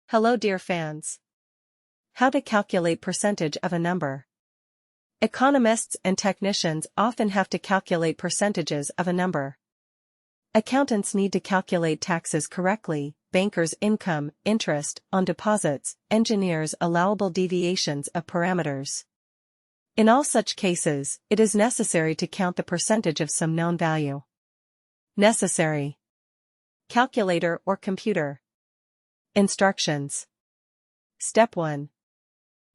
Hello dear fans. How to calculate percentage of a number. Economists and technicians often have to calculate percentages of a number. Accountants need to calculate taxes correctly, bankers income, interest on deposits, engineers allowable deviations of parameters. In all such cases, it is necessary to count the percentage of some known value. Necessary. Calculator or computer. Instructions. Step 1.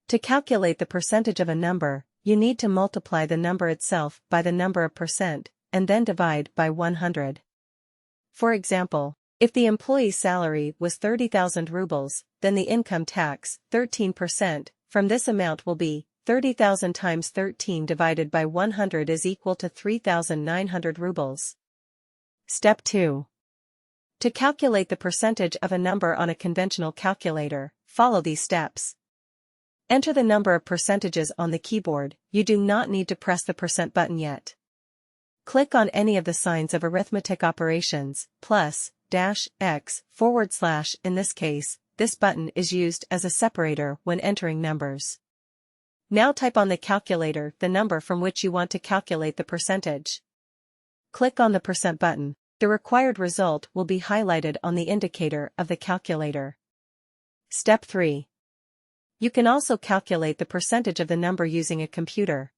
To calculate the percentage of a number, you need to multiply the number itself by the number of percent, and then divide by 100. For example, if the employee's salary was 30,000 rubles, then the income tax, 13%, from this amount will be 30,000 times 13 divided by 100 is equal to 3,900 rubles. Step 2. To calculate the percentage of a number on a conventional calculator, follow these steps. Enter the number of percentages on the keyboard. You do not need to press the percent button yet. Click on any of the signs of arithmetic operations, plus, dash, x, /. In this case, this button is used as a separator when entering numbers. Now type on the calculator the number from which you want to calculate the percentage. Click on the percent button. The required result will be highlighted on the indicator of the calculator. Step 3. You can also calculate the percentage of the number using a computer.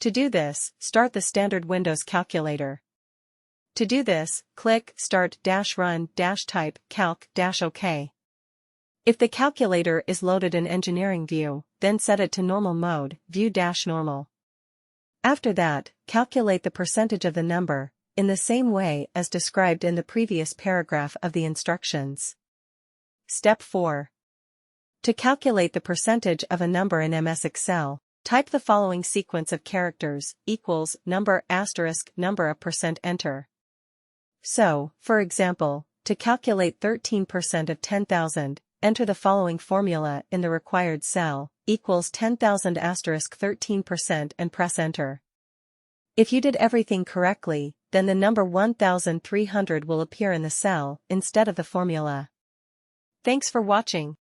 To do this, start the standard Windows calculator. To do this, click Start-Run-Type Calc-OK. If the calculator is loaded in Engineering View, then set it to Normal Mode, View-Normal. After that, calculate the percentage of the number, in the same way as described in the previous paragraph of the instructions. Step 4. To calculate the percentage of a number in MS Excel, type the following sequence of characters, equals, number, asterisk, number of percent, enter. So, for example, to calculate 13% of 10,000, enter the following formula in the required cell, equals 10,000 asterisk 13% and press enter. If you did everything correctly, then the number 1,300 will appear in the cell instead of the formula. Thanks for watching.